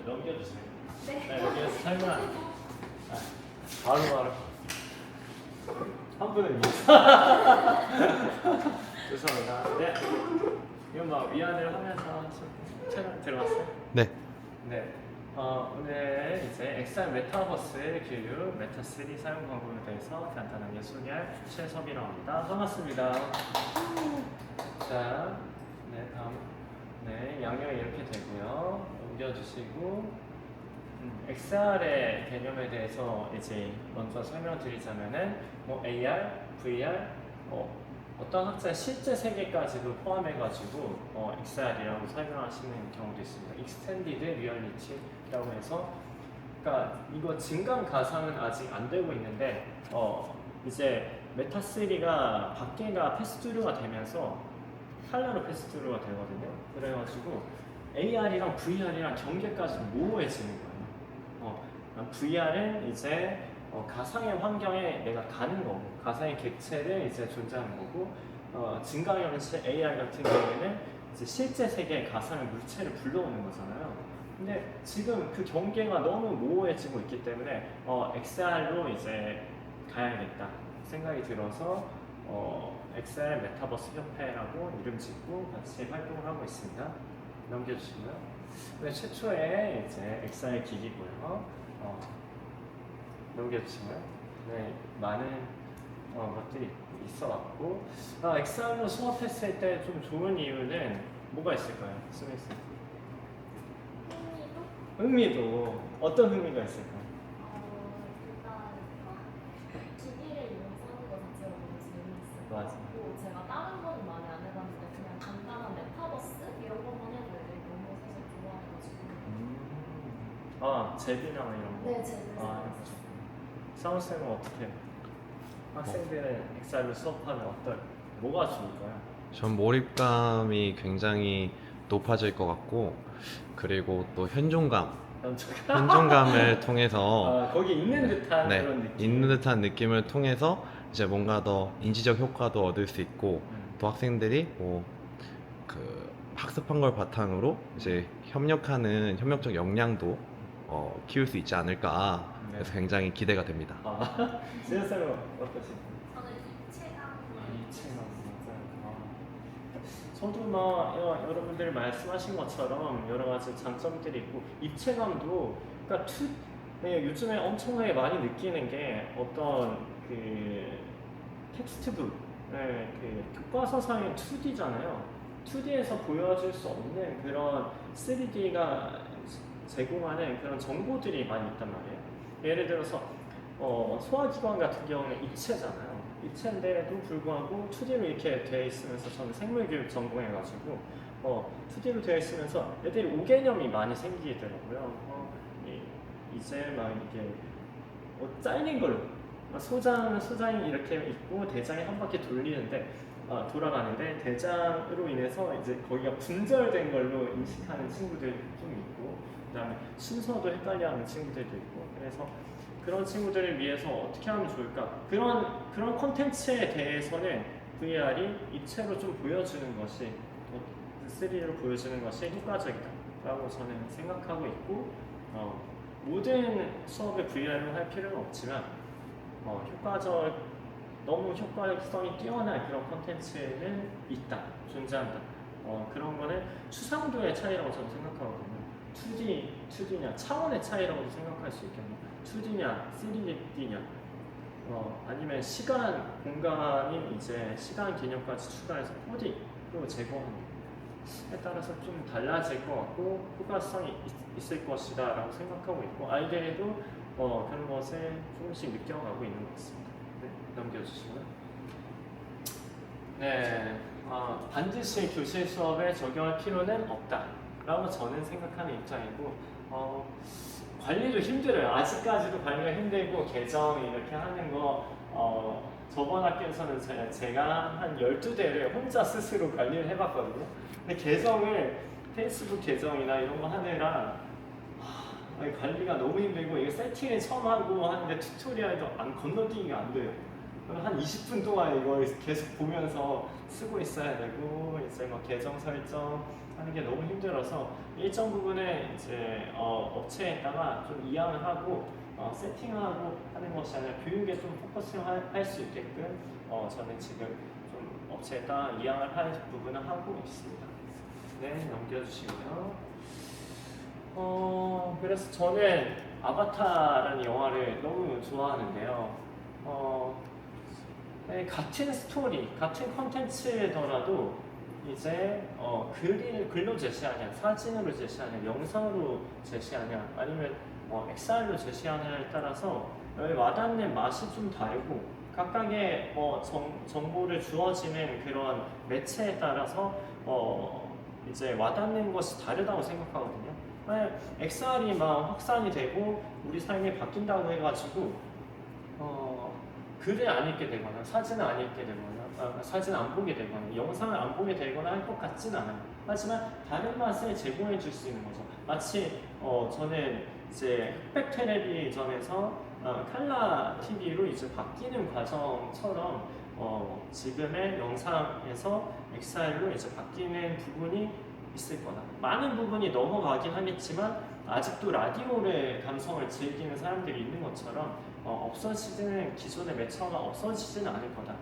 넘겨주세요. 네. 여기에서 설명. 바로. 한 분은 죄송합니다. 네. 이건 막 위안을 하면서 채널 들어왔어요? 네. 네. 오늘 이제 XR 메타버스의 교육 메타3 사용 방법에 대해서 간단하게 소개할 최섭이라고 합니다. 반갑습니다. 자, 네, 다음. 네, 양념이 이렇게 되고요. 옮겨주시고, XR의 개념에 대해서 이제 먼저 설명드리자면은, 뭐 AR, VR, 어떤 학자의 실제 세계까지도 포함해가지고 XR이라고 설명하시는 경우도 있습니다. Extended Reality라고 해서, 그러니까 이거 증강 가상은 아직 안 되고 있는데, 이제 메타3가 밖에가 패스트루가 되면서 칼라로 패스트루가 되거든요. 그래가지고 AR이랑 VR이랑 경계까지 모호해지는 거예요. VR은 이제 가상의 환경에 내가 가는 거고, 가상의 객체를 이제 존재하는 거고, 증강현실 AR 같은 경우에는 이제 실제 세계의 가상의 물체를 불러오는 거잖아요. 근데 지금 그 경계가 너무 모호해지고 있기 때문에 XR로 이제 가야겠다 생각이 들어서 XR 메타버스 협회라고 이름 짓고 같이 활동을 하고 있습니다. 넘겨주시고요. 네, 최초의 이제 XR 기기고요. 넘겨주시고요. 네, 많은 것들이 있어왔고, XR로 수업했을 때 좀 좋은 이유는 뭐가 있을까요? 스미스? 흥미도 어떤 흥미가 있을까요? 일단 기기를 이용해서 하는 거 자체가 너무 재밌어요. 맞아. 그리고 제가 다른 거는 많이 안 해봤는데 그냥 간단한 메타버스 이런 것만 해도 애들이 너무 사실 좋아해가지고. 제비나 이런 거? 네, 재밌어요. 사무쌤은 어떻게 해요? 학생들은 XR로 수업하면 뭐가 좋을까요? 전 몰입감이 굉장히 높아질 것 같고, 그리고 또 현존감을 통해서 거기 있는 듯한 네, 그런 느낌. 있는 듯한 느낌을 통해서 이제 뭔가 더 인지적 효과도 얻을 수 있고, 또 학생들이 그 학습한 걸 바탕으로 이제 협력적 역량도 키울 수 있지 않을까. 네. 그래서 굉장히 기대가 됩니다. 지현쌤은 어떠세요? 저는 입체감. 입체감 진짜. 저도 막 여러분들이 말씀하신 것처럼 여러 가지 장점들이 있고, 입체감도 그러니까 네, 요즘에 엄청나게 많이 느끼는 게 어떤 그 텍스트북, 그 교과서상의 2D잖아요. 2D에서 보여줄 수 없는 그런 3D가 제공하는 그런 정보들이 많이 있단 말이에요. 예를 들어서 소화기관 같은 경우는 입체잖아요. 입체인데도 불구하고 2D로 이렇게 되어 있으면서 저는 생물교육 전공해가지고 2D로 되어 있으면서 애들이 오개념이 많이 생기더라고요. 이제 막 이게 잘린 걸로 소장이 이렇게 있고 대장이 한 바퀴 돌아가는데 대장으로 인해서 이제 거기가 분절된 걸로 인식하는 친구들 좀 있고, 그다음에 순서도 헷갈려하는 친구들도 있고, 그래서 그런 친구들을 위해서 어떻게 하면 좋을까? 그런 콘텐츠에 대해서는 VR이 입체로 좀 보여주는 것이 3D로 보여주는 것이 효과적이다라고 저는 생각하고 있고, 모든 수업을 VR로 할 필요는 없지만 너무 효과성이 뛰어난 그런 콘텐츠는 존재한다. 그런 거는 추상도의 차이라고 저는 생각하거든요. 2D냐 차원의 차이라고도 생각할 수 있겠네요. 2D냐 3D냐 아니면 시간, 공간이 이제 시간 개념까지 추가해서 4D로 제공하는 에 따라서 좀 달라질 것 같고 효과성이 있을 것이다 라고 생각하고 있고, 아이들도 그런 것을 조금씩 느껴가고 있는 것 같습니다. 네, 넘겨주시고요. 네, 반드시 교실 수업에 적용할 필요는 없다 라고 저는 생각하는 입장이고, 관리도 힘들어요. 아직까지도 관리가 힘들고, 계정 이렇게 하는 거 저번 학기에서는 제가 한 12대를 혼자 스스로 관리를 해봤거든요. 근데 계정을 페이스북 계정이나 이런 거 하느라 관리가 너무 힘들고, 이거 세팅을 처음 하고 하는데 튜토리얼도 건너뛰기가 안 돼요. 한 20분 동안 이걸 계속 보면서 쓰고 있어야 되고 이제 막 계정 설정 하는 게 너무 힘들어서 일정 부분에 이제 업체에다가 좀 이양을 하고 세팅하고 하는 것이 아니라 교육에 좀 포커싱 할 수 있게끔 저는 지금 좀 업체에다 이양을 할 부분을 하고 있습니다. 네, 넘겨주시고요. 그래서 저는 아바타라는 영화를 너무 좋아하는데요. 네, 같은 스토리, 같은 컨텐츠더라도 이제 글로 제시하냐, 사진으로 제시하냐, 영상으로 제시하냐, 아니면 XR로 제시하냐에 따라서 와닿는 맛이 좀 다르고 각각의 정보를 주어지는 그런 매체에 따라서 이제 와닿는 것이 다르다고 생각하거든요. XR이 막 확산이 되고 우리 삶이 바뀐다고 해가지고 글을 안 읽게 되거나 사진을 안 읽게 되거나 사진을 안 보게 되거나 영상을 안 보게 되거나 할 것 같지는 않아요. 하지만 다른 맛을 제공해 줄 수 있는 거죠. 마치 저는 이제 흑백 텔레비전에서 칼라 TV로 이제 바뀌는 과정처럼 지금의 영상에서 XR로 이제 바뀌는 부분이 있을 거다. 많은 부분이 넘어가긴 하겠지만 아직도 라디오의 감성을 즐기는 사람들이 있는 것처럼 없어지는 기존의 매체가 없어지지는 않을 거다.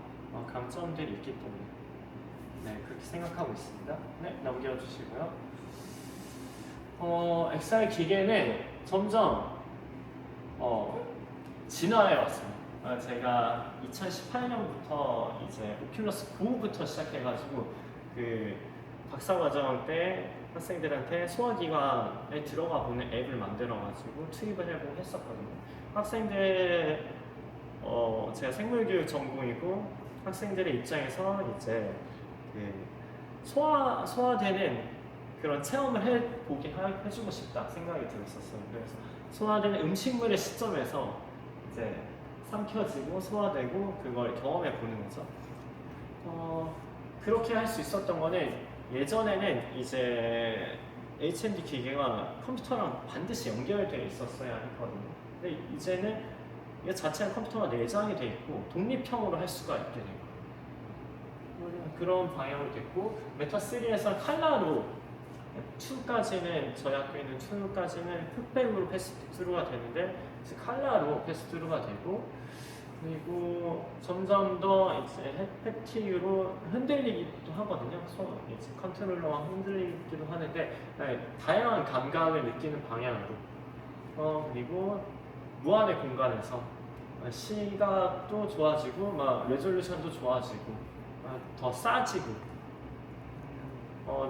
강점들이 있기 때문에 네 그렇게 생각하고 있습니다. 네 넘겨주시고요. XR 기계는 점점 진화해 왔습니다. 제가 2018년부터 이제 오큘러스 고부터 시작해가지고 그 박사과정 때 학생들한테 소화기관에 들어가 보는 앱을 만들어가지고 투입을 해보고 했었거든요. 학생들 제가 생물교육 전공이고 학생들의 입장에서 이제 그 소화되는 그런 체험을 해주고 싶다 생각이 들었었어요. 그래서 소화되는 음식물의 시점에서 이제 삼켜지고 소화되고 그걸 경험해 보는 거죠. 그렇게 할 수 있었던 거는 예전에는 이제 HMD 기계가 컴퓨터랑 반드시 연결되어 있었어야 했거든요. 근데 이제는 이 자체가 컴퓨터가 내장이 되어 있고 독립형으로 할 수가 있게 된 거예요. 그런 방향으로 됐고 메타3에서 칼라로 2까지는 저희 학교에는 2까지는 흑백으로 패스트루가 되는데 이제 칼라로 패스트루가 되고 그리고 점점 더 이제 햅틱으로 흔들리기도 하거든요. 이제 컨트롤러와 흔들리기도 하는데 다양한 감각을 느끼는 방향으로 그리고 무한의 공간에서 시각도 좋아지고 막 레졸루션도 좋아지고 더 싸지고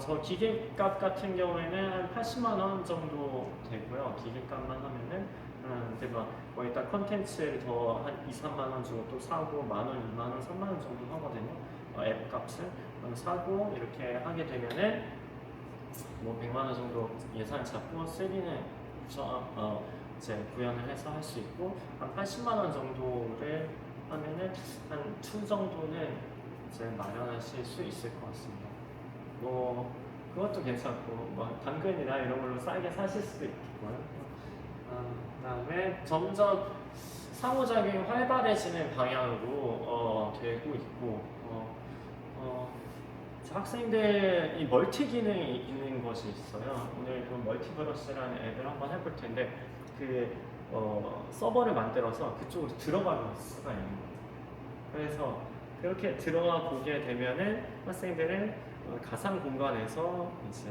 저 기계값 같은 경우에는 한 80만 원 정도 되고요. 기계값만 하면은 근데 막 일단 컨텐츠를 더 한 2, 3만 원 주고 또 사고 만 원, 2만 원, 3만 원 정도 하거든요. 앱 값을 사고 이렇게 하게 되면은 뭐 100만 원 정도 예산 잡고 3D는 이제 구현을 해서 할 수 있고 한 80만 원 정도를 하면은 한 2 정도는 이제 마련하실 수 있을 것 같습니다. 뭐 그것도 괜찮고 뭐 당근이나 이런 걸로 싸게 사실 수도 있고요. 그다음에 점점 상호작용이 활발해지는 방향으로 되고 있고 학생들이 멀티 기능이 있는 것이 있어요. 오늘 그 멀티브러시라는 앱을 한번 해볼 텐데 그 서버를 만들어서 그쪽으로 들어갈 수가 있는 거예요. 그래서 그렇게 들어가 보게 되면은 학생들은 가상 공간에서 이제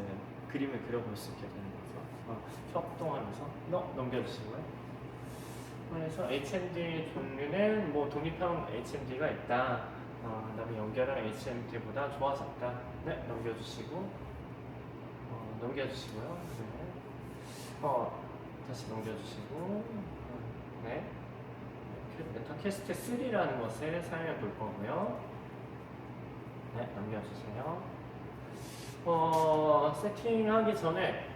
그림을 그려볼 수 있게 되는 거죠. 협동하면서 넘겨주시고요. 그래서 HMD 종류는 뭐 독립형 HMD가 있다. 그다음에 연결형 HMD보다 좋아졌다. 네, 넘겨주시고 넘겨주시고요. 네. 다시 넘겨주시고 네. 메타캐스트 3라는 것을 사용해 볼 거고요. 네, 넘겨주세요. 세팅하기 전에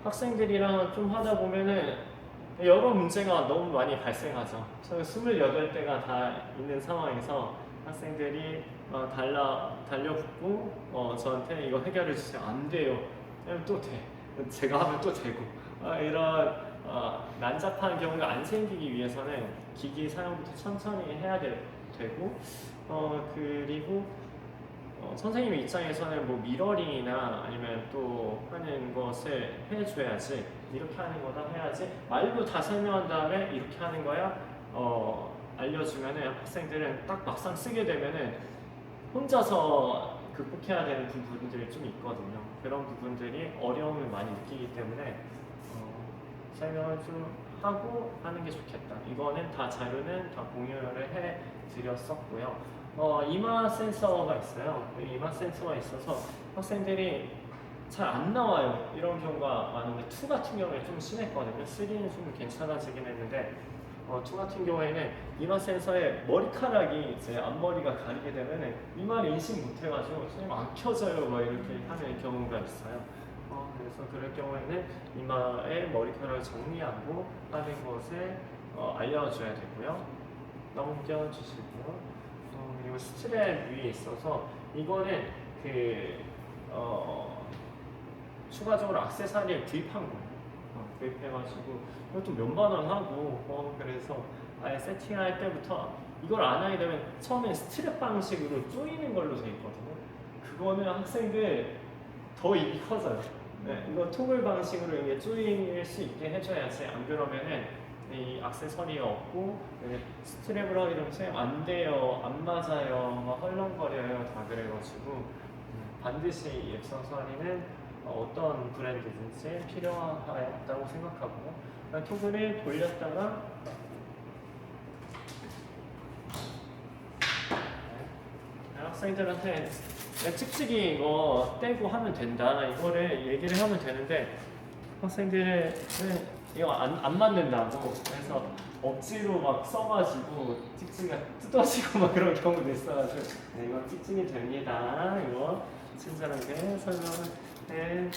학생들이랑 좀 하다 보면은 여러 문제가 너무 많이 발생하죠. 저는 28대가 다 있는 상황에서 학생들이 달려붙고 저한테 이거 해결해 주세요. 안 돼요. 하면 또 돼. 제가 하면 또 되고 이런 난잡한 경우가 안 생기기 위해서는 기기 사용부터 천천히 해야 될 되고 그리고 선생님 입장에서는 뭐 미러링이나 아니면 또 하는 것을 해줘야지, 이렇게 하는 거다 해야지, 말로 다 설명한 다음에 이렇게 하는 거야 알려주면은 학생들은 딱 막상 쓰게 되면은 혼자서 극복해야 되는 부분들이 좀 있거든요. 그런 부분들이 어려움을 많이 느끼기 때문에 설명을 좀 하고 하는 게 좋겠다. 이거는 다 자료는 다 공유를 해 드렸었고요. 이마 센서가 있어요. 이마 센서가 있어서 학생들이 잘 안 나와요. 이런 경우가 많은데 2 같은 경우에 좀 심했거든요. 3는 좀 괜찮아지긴 했는데 2 같은 경우에는 이마 센서에 머리카락이 이제 앞머리가 가리게 되면 이마를 인식 못해가지고 선생님 안 켜져요 막 이렇게 하는 경우가 있어요. 그래서 그럴 경우에는 이마에 머리카락을 정리하고 하는 것을 알려줘야 되고요. 넘겨주시고요. 그리고 스트랩 위에 있어서 이거는 추가적으로 액세서리를 구입한 거예요. 구입해가지고 이것도 몇만 원 하고 그래서 아예 세팅할 때부터 이걸 안 하게 되면 처음에 스트랩 방식으로 조이는 걸로 돼 있거든요. 그거는 학생들 더 입이 커져요. 네, 이거 토글 방식으로 이게 조일 수 있게 해줘야지, 안 그러면은 이 액세서리가 없고 스트랩을 하게 되면 선생님 안 돼요, 안 맞아요, 막 헐렁거려요 다 그래가지고 반드시 액세서리는 어떤 브랜드든지 필요하다고 생각하고요. 토글을 돌렸다가 학생들한테 찍찍이 이거 떼고 하면 된다, 이거를 얘기를 하면 되는데 학생들은 이거 안 맞는다고, 그래서 억지로 막 써가지고 찍찍이가 뜯어지고 막 그런 경우도 있어가지고 이거 찍찍이 됩니다, 이거 친절하게 설명을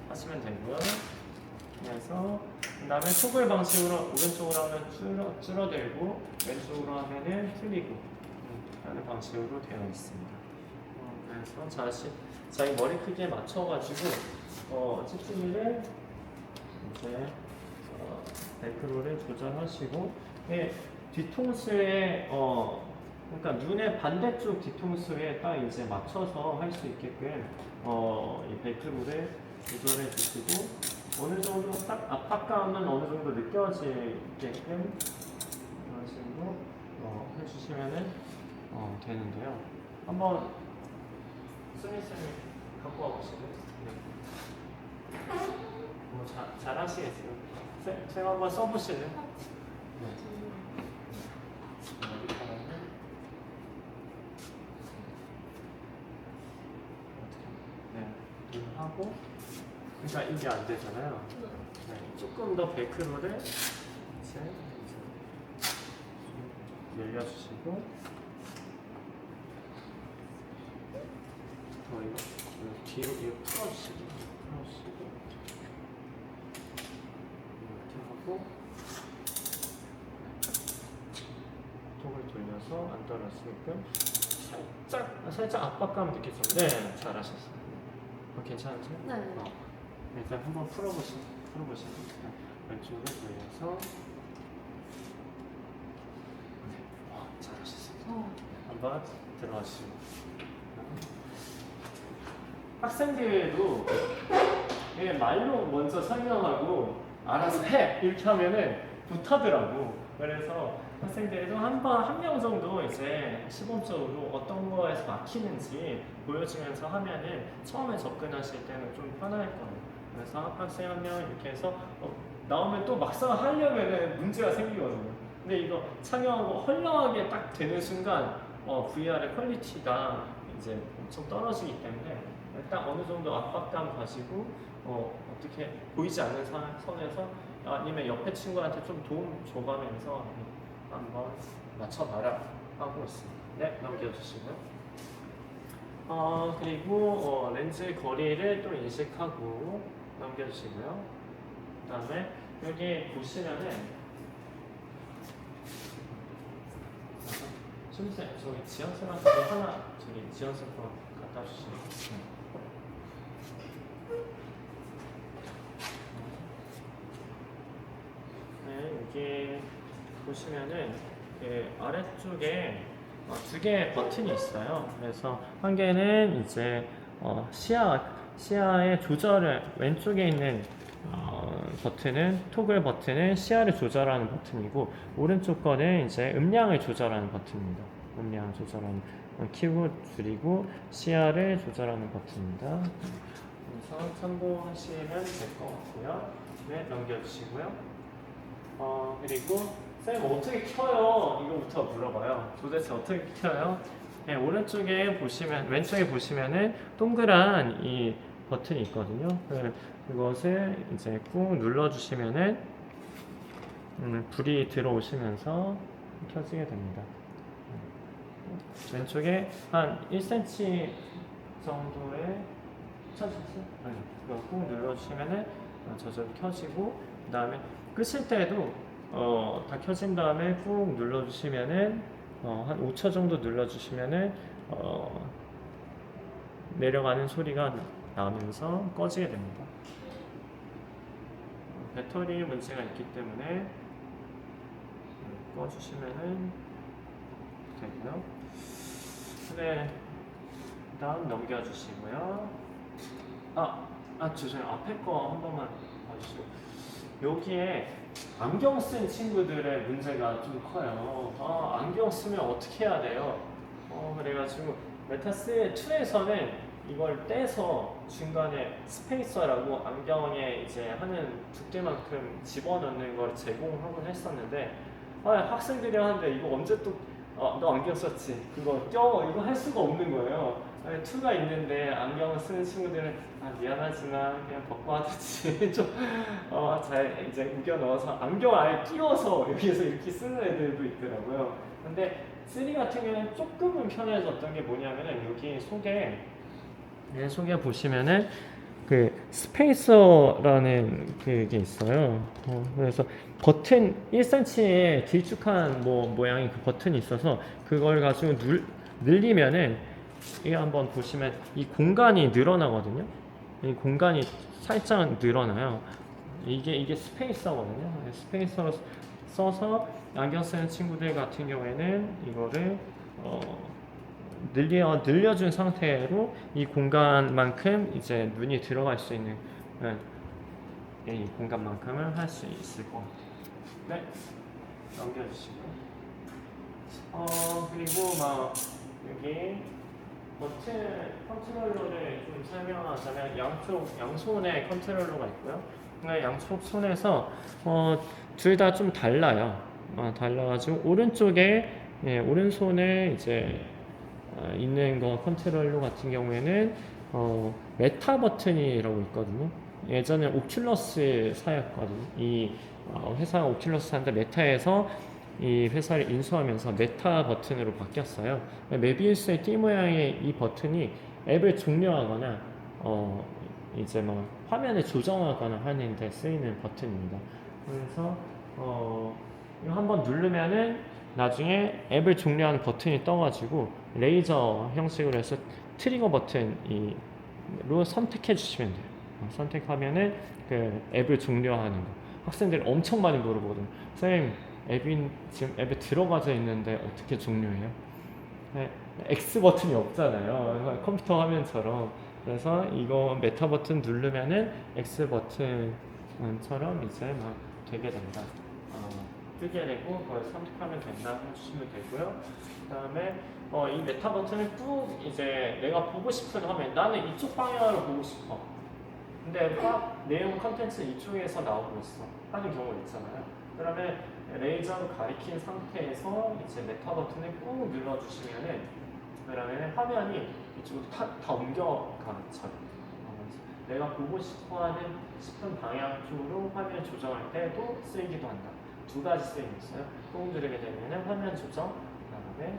하시면 되고요. 그래서 그 다음에 토글 방식으로 오른쪽으로 하면 줄어들고 왼쪽으로 하면은 줄이고 하는 방식으로 되어 있습니다. 그래서 자기 머리 크기에 맞춰가지고 찍찍이를 이제 매크로를 조절하시고 뒤통수에 그러니까 눈의 반대쪽 뒤통수에 딱 이제 맞춰서 할 수 있게끔 이 벨크로를 조절해 주시고 어느 정도 딱 압박감은 어느 정도 느껴지게끔 이런 식으로 해주시면은 되는데요. 한번 수미 쌤이 갖고 와 보시면 잘하시겠어요. 쌤 한번 써보실래요? 네. 하고, 그러니까 이게 안 되잖아요. 네, 조금 더 베크로를 이제 늘려주시고, 이거 뒤로 이거 풀어주시고, 이렇게 하고, 톡을 돌려서 안 떨어지게끔 살짝 압박감 느끼죠? 네, 잘하셨어요. 괜찮으세요? 네. 일단 한번 풀어보시고 왼쪽으로 돌려서 잘하셨어요. 한번 들어가시고 학생들도 말로 먼저 설명하고 알아서 해 이렇게 하면은 못하더라고. 그래서 학생들도 한 명 정도 이제 시범적으로 어떤 거에서 막히는지 보여주면서 하면은 처음에 접근하실 때는 좀 편할 거예요. 그래서 학생 한 명 이렇게 해서 나오면 또 막상 하려면은 문제가 생기거든요. 근데 이거 착용하고 헐렁하게 딱 되는 순간 VR의 퀄리티가 이제 엄청 떨어지기 때문에 딱 어느 정도 압박감 가지고 어떻게 보이지 않는 선에서 아니면 옆에 친구한테 좀 도움 줘가면서 한번 맞춰봐라 하고 있습니다. 네, 넘겨주시고요. 그리고 렌즈 거리를 또 인식하고 넘겨주시고요. 그 다음에 여기 보시면은 준쌤 저기 지연쌤한테 하나 지연쌤 거 갖다 주시면. 네, 여기 보시면은 아래쪽에 두 개의 버튼이 있어요. 그래서 한 개는 이제 시야의 조절을 왼쪽에 있는 버튼은 토글 버튼은 시야를 조절하는 버튼이고 오른쪽 거는 이제 음량을 조절하는 버튼입니다. 음량 조절하는 키고 줄이고 시야를 조절하는 버튼입니다. 그래서 참고하시면 될 것 같고요. 네, 넘겨주시고요. 그리고 쌤 어떻게 켜요? 이거부터 물어봐요. 도대체 어떻게 켜요? 네, 왼쪽에 보시면은 동그란 이 버튼이 있거든요. 그것을 이제 꾹 눌러주시면은 불이 들어오시면서 켜지게 됩니다. 왼쪽에 한 1cm 정도의 켜졌어요? 아니, 그거 꾹 눌러주시면은 저절로 켜지고 그 다음에 끄실 때도 다 켜진 다음에 꾹 눌러주시면은 한 5초 정도 눌러주시면은 내려가는 소리가 나면서 꺼지게 됩니다. 배터리 문제가 있기 때문에 꺼주시면은 되고요. 네, 다음 넘겨주시고요. 죄송해요. 앞에 거 한 번만 봐주시고 여기에 안경 쓴 친구들의 문제가 좀 커요. 안경 쓰면 어떻게 해야 돼요? 그래가지고 메타스 2에서는 이걸 떼서 중간에 스페이서라고 안경에 이제 하는 두께만큼 집어넣는 걸 제공하곤 했었는데 학생들이 하는데 이거 언제 또 너 안경 썼지? 그거 이거 할 수가 없는 거예요. 2가 있는데 안경을 쓰는 친구들은 미안하지만 그냥 벗고 하듯이 좀 잘 이제 우겨 넣어서 안경 아예 끼워서 여기에서 이렇게 쓰는 애들도 있더라고요. 근데 3 같은 경우는 조금은 편해졌던 게 뭐냐면은 여기 속에 보시면은 그 스페이서라는 그게 있어요. 그래서 버튼 1cm의 길쭉한 모양의 그 버튼이 있어서 그걸 가지고 늘리면은 이거 한번 보시면 이 공간이 늘어나거든요. 이 공간이 살짝 늘어나요. 이게 스페이서거든요. 스페이서 써서 안경 쓰는 친구들 같은 경우에는 이거를 늘려준 상태로 이 공간만큼 이제 눈이 들어갈 수 있는 이 공간만큼을 할 수 있을 것 같아요. 네, 넘겨주시고 그리고 여기 버튼 컨트롤러를 좀 설명하자면 양손에 컨트롤러가 있고요. 양쪽 손에서 둘 다 좀 달라요. 달라가지고 오른손에 이제 있는 거 컨트롤러 같은 경우에는 메타 버튼이라고 있거든요. 예전에 오큘러스 사였거든요. 이 회사가 오큘러스 사는데 메타에서 이 회사를 인수하면서 메타 버튼으로 바뀌었어요. 메비우스의 띠 모양의 이 버튼이 앱을 종료하거나 이제 화면을 조정하거나 하는 데 쓰이는 버튼입니다. 그래서 이거 한번 누르면은 나중에 앱을 종료하는 버튼이 떠가지고 레이저 형식으로 해서 트리거 버튼으로 선택해 주시면 돼요. 선택하면은 그 앱을 종료하는 거. 학생들이 엄청 많이 물어보거든요. 선생님, 지금 앱에 들어가져 있는데 어떻게 종료해요? X 버튼이 없잖아요. 컴퓨터 화면처럼. 그래서 이거 메타 버튼 누르면은 X 버튼처럼 이제 되게 된다. 뜨게 되고 그걸 선택하면 된다 해주시면 되고요. 그 다음에 이 메타 버튼을 꾹 이제 내가 보고 싶은 화면, 나는 이쪽 방향으로 보고 싶어. 근데 내용 컨텐츠 이쪽에서 나오고 있어 하는 경우 있잖아요. 그러면 레이저로 가리킨 상태에서 이제 메타 버튼을 꾹 눌러주시면은 그러면 화면이 이쪽으로 다 옮겨가죠. 내가 보고 싶은 방향 쪽으로 화면 조정할 때도 쓰이기도 한다. 두 가지 쓰임이 있어요. 꾹 누르게 되면 화면 조정, 그 다음에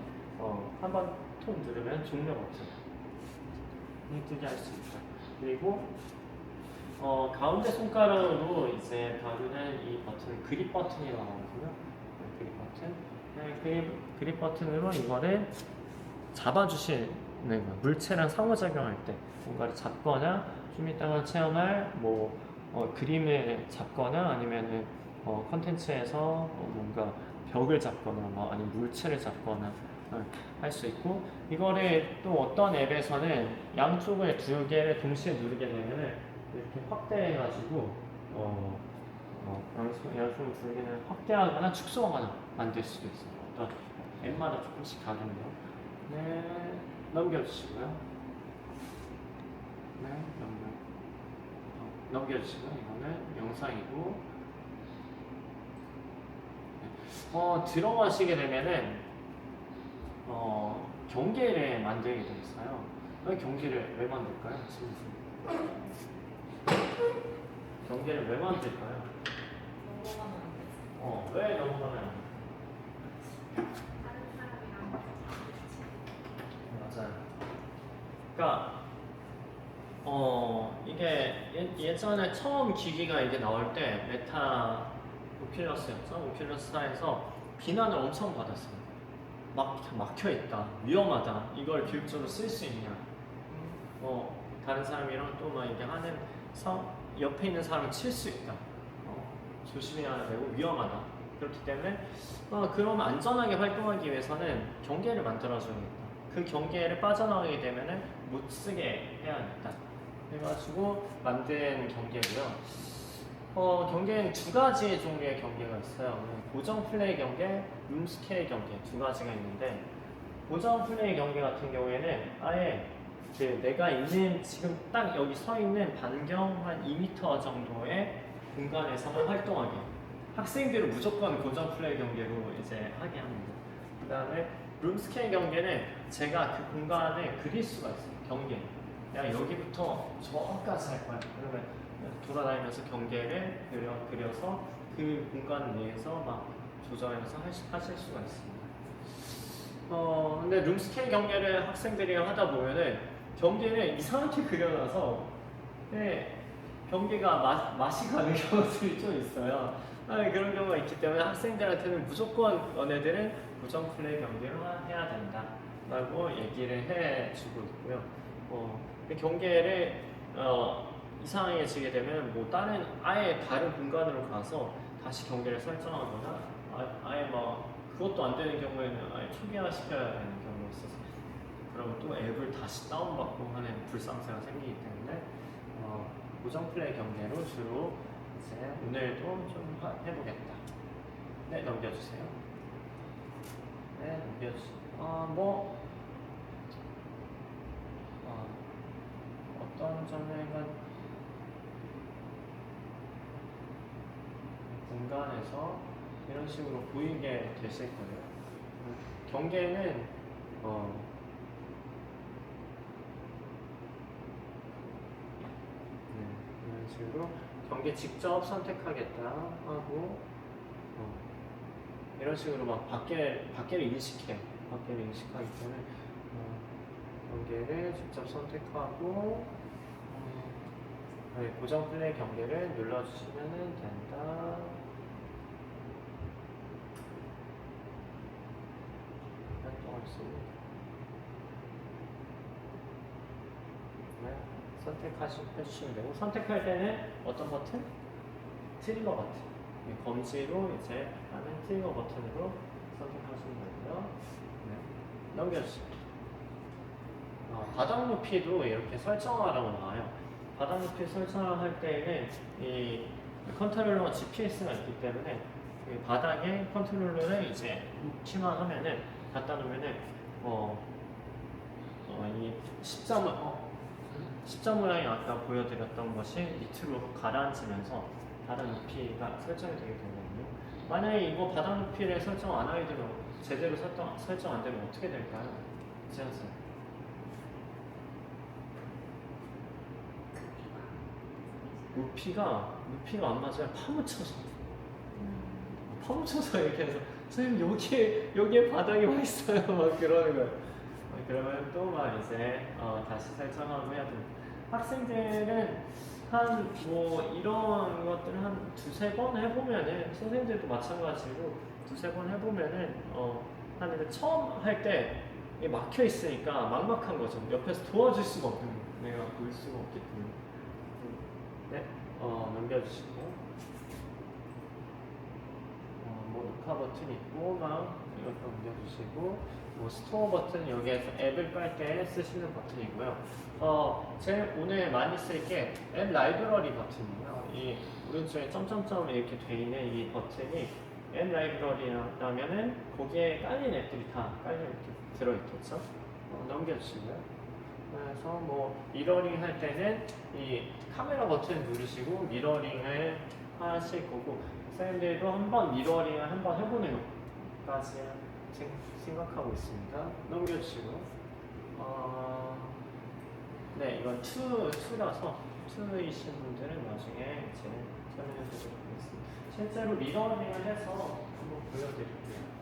한번 톡 누르면 종료 버튼이 뜨게 할 수 있다. 그리고 가운데 손가락으로 이제 다루는 이 버튼, 그립 버튼이라고 하거든요. 그립 버튼. 그립 버튼으로 이거를 잡아주시는 거예요. 물체랑 상호작용할 때 뭔가를 잡거나 좀 이따가 체험할 그림을 잡거나 아니면은 컨텐츠에서 뭔가 벽을 잡거나 뭐 아니면 물체를 잡거나 할 수 있고, 이거를 또 어떤 앱에서는 양쪽을 두 개를 동시에 누르게 되면은 이렇게 확대해가지고 양손을 두 개를 확대하거나 축소하거나 만들 수도 있어요. 어떤 앱마다 조금씩 다른데요. 네, 넘겨주시고요. 네, 넘겨주시고요. 이거는 영상이고, 들어가시게 되면은 경계를 만들게 돼 있어요. 왜 경계를 왜 만들까요? 경계를 왜 만들까요? 넘어가면 안 되지. 왜 넘어가면 안 돼요? 다른 사람이랑 같이. 맞아요. 그러니까 이게 예전에 처음 기기가 이게 나올 때 메타 오큘러스였죠. 오큘러스4에서 비난을 엄청 받았어요. 막혀 있다, 위험하다. 이걸 교육적으로 쓸 수 있냐? 다른 사람이랑 또 막 이게 하면서 옆에 있는 사람을 칠 수 있다. 조심해야 되고 위험하다. 그렇기 때문에 그럼 안전하게 활동하기 위해서는 경계를 만들어줘야겠다. 그 경계를 빠져나가게 되면은 못 쓰게 해야겠다. 그래가지고 만든 경계고요. 경계는 두 가지 종류의 경계가 있어요. 고정 플레이 경계, 룸 스케일 경계 두 가지가 있는데, 고정 플레이 경계 같은 경우에는 아예 내가 있는 지금 딱 여기 서 있는 반경 한 2m 정도의 공간에서만 활동하게. 학생들은 무조건 고정 플레이 경계로 이제 하게 합니다. 그 다음에 룸 스케일 경계는 제가 그 공간을 그릴 수가 있어요. 경계. 내가 여기부터 저까지 할 거야. 그러면 돌아다니면서 경계를 그려서 그 공간 내에서 막 조정해서 하실 수가 있습니다. 근데 룸 스케일 경계를 학생들이 하다 보면은 경계를 이상하게 그려놔서 경계가 맛이 가는 경우들이 좀 있어요. 그런 경우가 있기 때문에 학생들한테는 무조건 너네들은 고정 플레이 경계로 해야 된다 라고 얘기를 해주고 있고요. 경계를 이상하게 지게 되면 뭐 아예 다른 공간으로 가서 다시 경계를 설정하거나 아예 막 그것도 안 되는 경우에는 아예 초기화 시켜야 되는 경우가 있어서, 그러면 또 앱을 다시 다운받고 하는 불상사가 생기기 때문에 고정 플레이 경계로 주로 이제 오늘도 좀 해보겠다. 네, 넘겨주세요. 네, 넘겨주세요. 어떤 점에는 공간에서 이런 식으로 보이게 되실 거예요. 경계는 이런 식으로 경계 직접 선택하겠다 하고 이런 식으로 막 밖에를 인식해. 밖에를 인식하기 때문에 경계를 직접 선택하고 고정 플레이 경계를 눌러주시면 된다. 활동했습니다. 네, 선택해주시면 되고, 선택할 때는 어떤 버튼? 트리거 버튼. 검지로 이제 하는 트리거 버튼으로 선택하시면 되고요. 네, 넘겨주시면 바닥 높이도 이렇게 설정하라고 나와요. 바닥 높이 설정을 할 때에는 이 컨트롤러 GPS가 있기 때문에 그 바닥에 컨트롤러를 이제 놓기만 하면은 갖다 놓으면은 이 십자 모양이 아까 보여드렸던 것이 밑으로 가라앉으면서 바닥 높이가 설정이 되게 되거든요. 만약에 이거 바닥 높이를 설정 안 하게 되면 제대로 설정 안 되면 어떻게 될까요? 지하철. 높이가 안 맞아요. 파묻혀서 이렇게 해서 선생님 여기에 바닥이 와 있어요. 막 그러는 거예요. 그러면 또 막 이제 다시 설정하고 해야 됩니다. 학생들은 한 뭐 이런 것들을 한 두세 번 해보면은, 선생님들도 마찬가지로 두세 번 해보면은 한 처음 할 때 막혀 있으니까 막막한 거죠. 옆에서 도와줄 수가 없는 거예요. 내가 볼 수가 없기 때문에. 네, 넘겨주시고 뭐 녹화 버튼 있고 막 이렇게 옮겨주시고 뭐 스토어 버튼 여기에서 앱을 깔 때 쓰시는 버튼이고요. 제일 오늘 많이 쓸 게 앱 라이브러리 버튼이에요. 이 오른쪽에 점점점 이렇게 돼 있는 이 버튼이 앱 라이브러리라면은 거기에 깔린 앱들이 다 깔려 이렇게 들어있겠죠. 넘겨주시고요. 그래서 뭐 미러링 할 때는 이 카메라 버튼 누르시고 미러링을 하실 거고 선생님들도 한번 미러링을 한번 해보는 것까지 생각하고 있습니다. 넘겨주시고 네 이건 2라서 2이신 분들은 나중에 이제 설명해 보도록 하겠습니다. 실제로 미러링을 해서 한번 보여드릴게요.